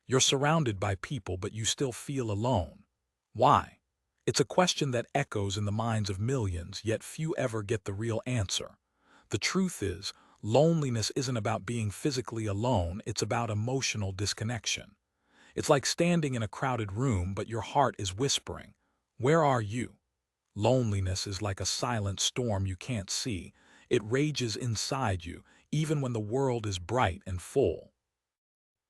You're surrounded by people, but you still feel alone. Why? It's a question that echoes in the minds of millions, yet few ever get the real answer. The truth is, loneliness isn't about being physically alone, it's about emotional disconnection. It's like standing in a crowded room, but your heart is whispering, "Where are you?" Loneliness is like a silent storm you can't see. It rages inside you, even when the world is bright and full.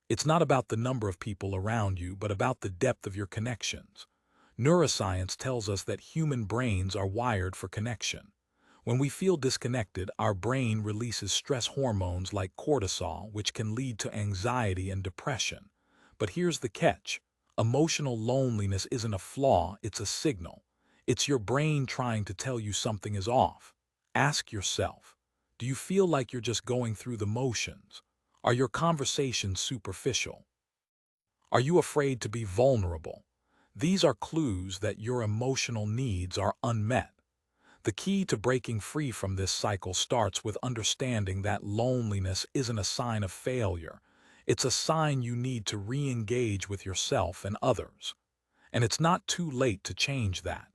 It's not about the number of people around you, but about the depth of your connections. Neuroscience tells us that human brains are wired for connection. When we feel disconnected, our brain releases stress hormones like cortisol, which can lead to anxiety and depression. But here's the catch. Emotional loneliness isn't a flaw, it's a signal. It's your brain trying to tell you something is off. Ask yourself, do you feel like you're just going through the motions? Are your conversations superficial? Are you afraid to be vulnerable? These are clues that your emotional needs are unmet. The key to breaking free from this cycle starts with understanding that loneliness isn't a sign of failure. It's a sign you need to re-engage with yourself and others. And it's not too late to change that.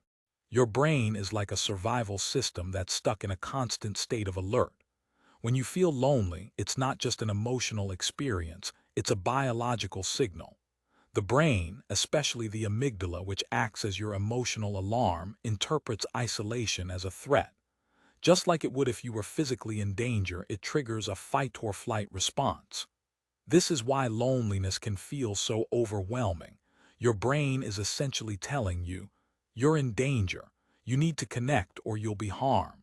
Your brain is like a survival system that's stuck in a constant state of alert. When you feel lonely, it's not just an emotional experience, it's a biological signal. The brain, especially the amygdala, which acts as your emotional alarm, interprets isolation as a threat. Just like it would if you were physically in danger, it triggers a fight-or-flight response. This is why loneliness can feel so overwhelming. Your brain is essentially telling you, you're in danger, you need to connect or you'll be harmed.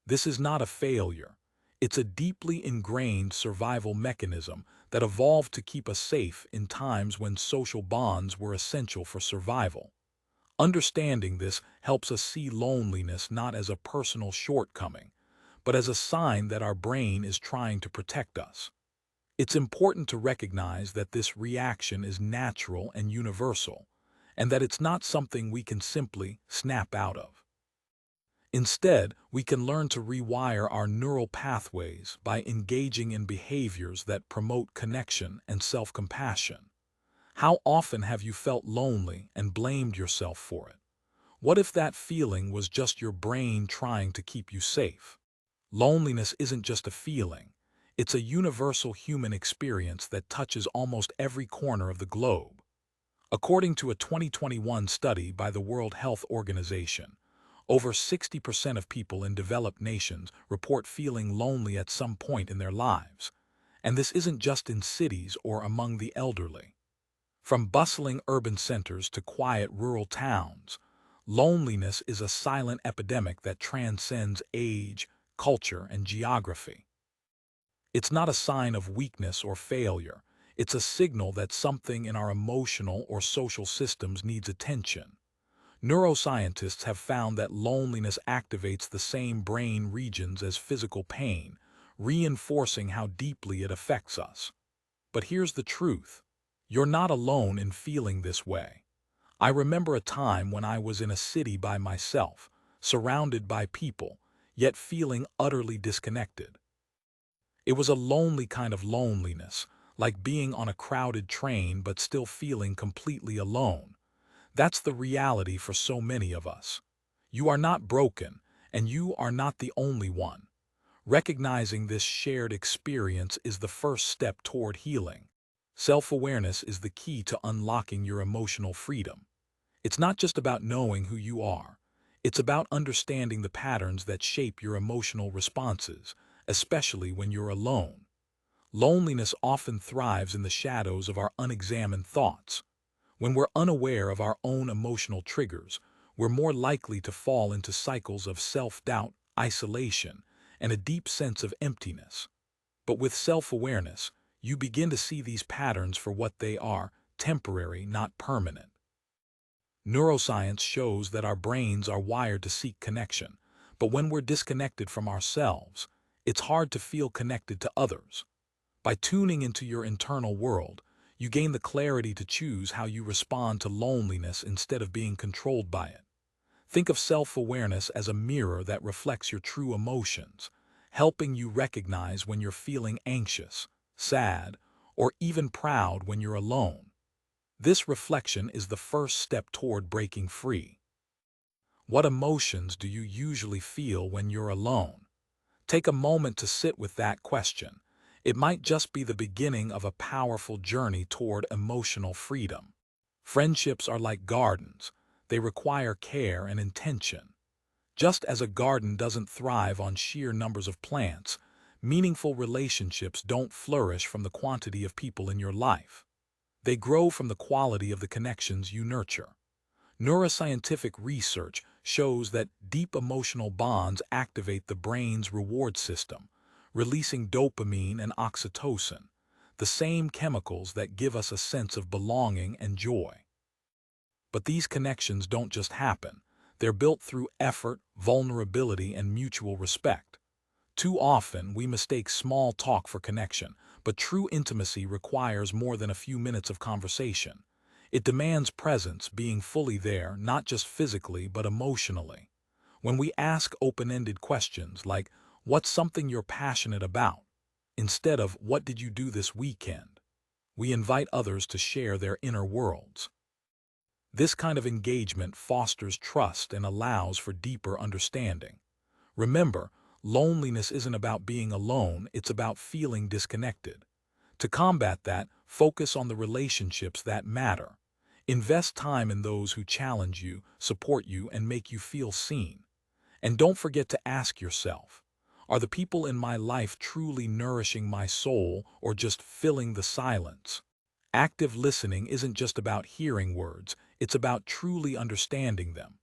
This is not a failure. It's a deeply ingrained survival mechanism that evolved to keep us safe in times when social bonds were essential for survival. Understanding this helps us see loneliness not as a personal shortcoming, but as a sign that our brain is trying to protect us. It's important to recognize that this reaction is natural and universal, and that it's not something we can simply snap out of. Instead, we can learn to rewire our neural pathways by engaging in behaviors that promote connection and self-compassion. How often have you felt lonely and blamed yourself for it? What if that feeling was just your brain trying to keep you safe? Loneliness isn't just a feeling. It's a universal human experience that touches almost every corner of the globe. According to a 2021 study by the World Health Organization, over 60% of people in developed nations report feeling lonely at some point in their lives. And this isn't just in cities or among the elderly. From bustling urban centers to quiet rural towns, loneliness is a silent epidemic that transcends age, culture, and geography. It's not a sign of weakness or failure. It's a signal that something in our emotional or social systems needs attention. Neuroscientists have found that loneliness activates the same brain regions as physical pain, reinforcing how deeply it affects us. But here's the truth. You're not alone in feeling this way. I remember a time when I was in a city by myself, surrounded by people, yet feeling utterly disconnected. It was a lonely kind of loneliness, like being on a crowded train but still feeling completely alone. That's the reality for so many of us. You are not broken, and you are not the only one. Recognizing this shared experience is the first step toward healing. Self-awareness is the key to unlocking your emotional freedom. It's not just about knowing who you are. It's about understanding the patterns that shape your emotional responses, especially when you're alone. Loneliness often thrives in the shadows of our unexamined thoughts. When we're unaware of our own emotional triggers, we're more likely to fall into cycles of self-doubt, isolation, and a deep sense of emptiness. But with self-awareness, you begin to see these patterns for what they are, temporary, not permanent. Neuroscience shows that our brains are wired to seek connection, but when we're disconnected from ourselves, it's hard to feel connected to others. By tuning into your internal world, you gain the clarity to choose how you respond to loneliness instead of being controlled by it. Think of self-awareness as a mirror that reflects your true emotions, helping you recognize when you're feeling anxious, sad, or even proud when you're alone. This reflection is the first step toward breaking free. What emotions do you usually feel when you're alone? Take a moment to sit with that question. It might just be the beginning of a powerful journey toward emotional freedom. Friendships are like gardens. They require care and intention. Just as a garden doesn't thrive on sheer numbers of plants, meaningful relationships don't flourish from the quantity of people in your life. They grow from the quality of the connections you nurture. Neuroscientific research shows that deep emotional bonds activate the brain's reward system, releasing dopamine and oxytocin, the same chemicals that give us a sense of belonging and joy. But these connections don't just happen. They're built through effort, vulnerability, and mutual respect. Too often, we mistake small talk for connection, but true intimacy requires more than a few minutes of conversation. It demands presence, being fully there, not just physically, but emotionally. When we ask open-ended questions like, "What's something you're passionate about?" instead of, "What did you do this weekend?" we invite others to share their inner worlds. This kind of engagement fosters trust and allows for deeper understanding. Remember, loneliness isn't about being alone, it's about feeling disconnected. To combat that, focus on the relationships that matter. Invest time in those who challenge you, support you, and make you feel seen. And don't forget to ask yourself, are the people in my life truly nourishing my soul or just filling the silence? Active listening isn't just about hearing words, it's about truly understanding them.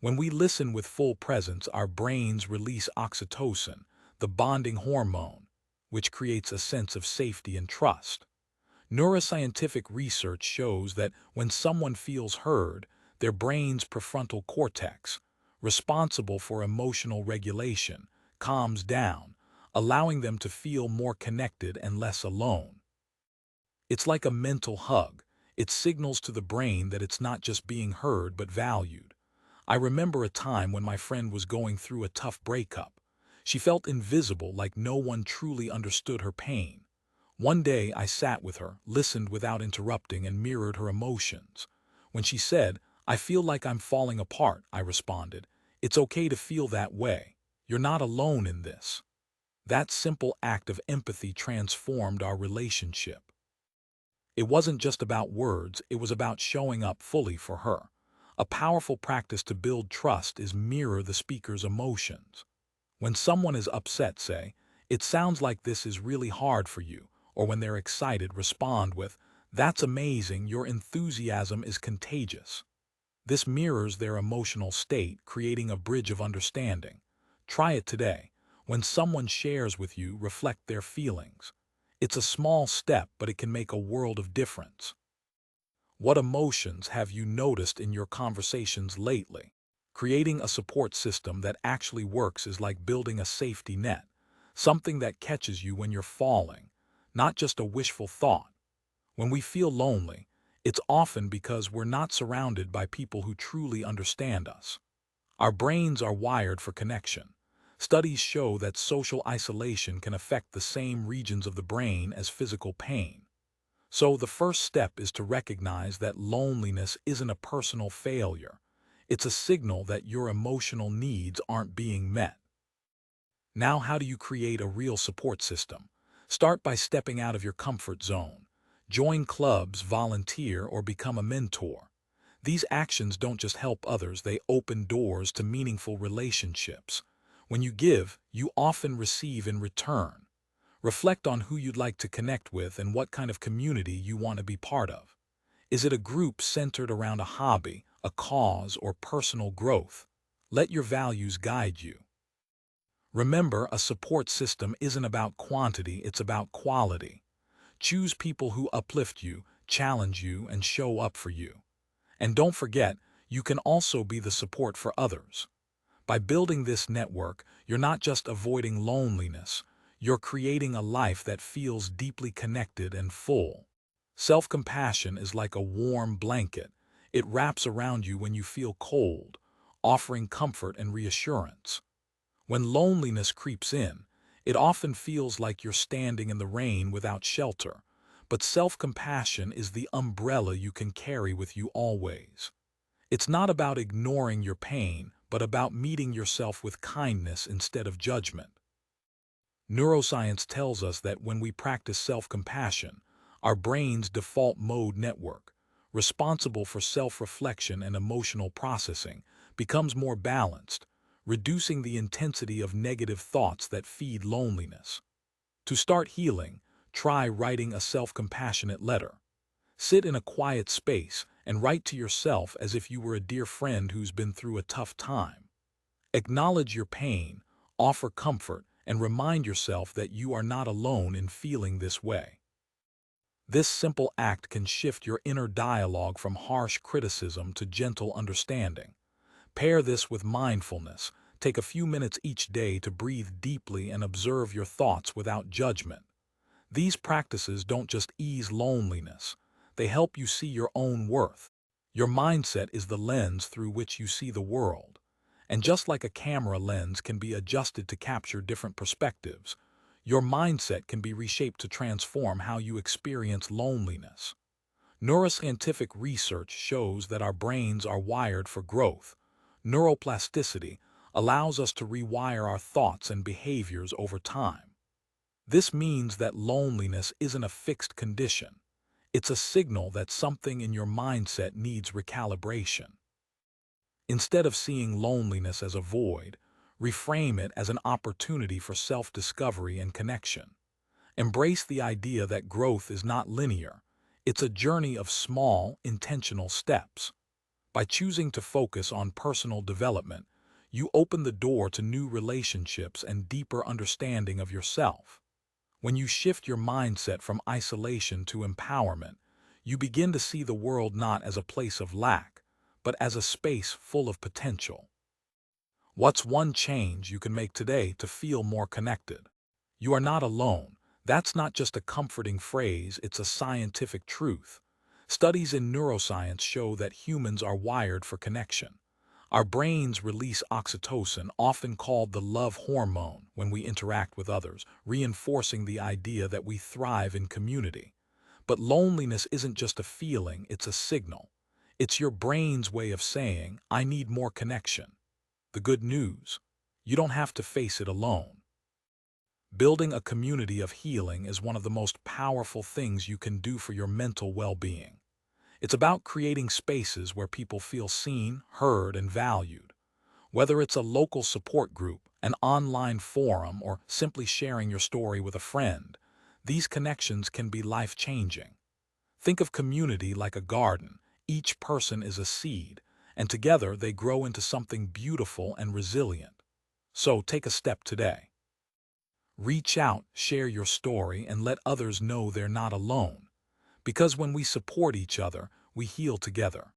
When we listen with full presence, our brains release oxytocin, the bonding hormone, which creates a sense of safety and trust. Neuroscientific research shows that when someone feels heard, their brain's prefrontal cortex, responsible for emotional regulation, calms down, allowing them to feel more connected and less alone. It's like a mental hug. It signals to the brain that it's not just being heard but valued. I remember a time when my friend was going through a tough breakup. She felt invisible, like no one truly understood her pain. One day I sat with her, listened without interrupting, and mirrored her emotions. When she said, "I feel like I'm falling apart," I responded, "It's okay to feel that way. You're not alone in this." That simple act of empathy transformed our relationship. It wasn't just about words, it was about showing up fully for her. A powerful practice to build trust is mirror the speaker's emotions. When someone is upset, say, "It sounds like this is really hard for you," or when they're excited, respond with, "That's amazing, your enthusiasm is contagious." This mirrors their emotional state, creating a bridge of understanding. Try it today. When someone shares with you, reflect their feelings. It's a small step, but it can make a world of difference. What emotions have you noticed in your conversations lately? Creating a support system that actually works is like building a safety net, something that catches you when you're falling, not just a wishful thought. When we feel lonely, it's often because we're not surrounded by people who truly understand us. Our brains are wired for connection. Studies show that social isolation can affect the same regions of the brain as physical pain. So the first step is to recognize that loneliness isn't a personal failure. It's a signal that your emotional needs aren't being met. Now, how do you create a real support system? Start by stepping out of your comfort zone. Join clubs, volunteer, or become a mentor. These actions don't just help others, they open doors to meaningful relationships. When you give, you often receive in return. Reflect on who you'd like to connect with and what kind of community you want to be part of. Is it a group centered around a hobby, a cause, or personal growth? Let your values guide you. Remember, a support system isn't about quantity, it's about quality. Choose people who uplift you, challenge you, and show up for you. And don't forget, you can also be the support for others. By building this network, you're not just avoiding loneliness, you're creating a life that feels deeply connected and full. Self-compassion is like a warm blanket. It wraps around you when you feel cold, offering comfort and reassurance. When loneliness creeps in, it often feels like you're standing in the rain without shelter. But self-compassion is the umbrella you can carry with you always. It's not about ignoring your pain, but about meeting yourself with kindness instead of judgment. Neuroscience tells us that when we practice self-compassion, our brain's default mode network, responsible for self-reflection and emotional processing, becomes more balanced, reducing the intensity of negative thoughts that feed loneliness. To start healing, try writing a self-compassionate letter. Sit in a quiet space and write to yourself as if you were a dear friend who's been through a tough time. Acknowledge your pain, offer comfort, and remind yourself that you are not alone in feeling this way. This simple act can shift your inner dialogue from harsh criticism to gentle understanding. Pair this with mindfulness. Take a few minutes each day to breathe deeply and observe your thoughts without judgment. These practices don't just ease loneliness, they help you see your own worth. Your mindset is the lens through which you see the world. And just like a camera lens can be adjusted to capture different perspectives, your mindset can be reshaped to transform how you experience loneliness. Neuroscientific research shows that our brains are wired for growth. Neuroplasticity allows us to rewire our thoughts and behaviors over time. This means that loneliness isn't a fixed condition. It's a signal that something in your mindset needs recalibration. Instead of seeing loneliness as a void, reframe it as an opportunity for self-discovery and connection. Embrace the idea that growth is not linear. It's a journey of small, intentional steps. By choosing to focus on personal development, you open the door to new relationships and deeper understanding of yourself. When you shift your mindset from isolation to empowerment, you begin to see the world not as a place of lack, but as a space full of potential. What's one change you can make today to feel more connected? You are not alone. That's not just a comforting phrase, it's a scientific truth. Studies in neuroscience show that humans are wired for connection. Our brains release oxytocin, often called the love hormone, when we interact with others, reinforcing the idea that we thrive in community. But loneliness isn't just a feeling, it's a signal. It's your brain's way of saying, I need more connection. The good news: you don't have to face it alone. Building a community of healing is one of the most powerful things you can do for your mental well-being. It's about creating spaces where people feel seen, heard, and valued. Whether it's a local support group, an online forum, or simply sharing your story with a friend, these connections can be life-changing. Think of community like a garden. Each person is a seed, and together they grow into something beautiful and resilient. So take a step today. Reach out, share your story, and let others know they're not alone. Because when we support each other, we heal together.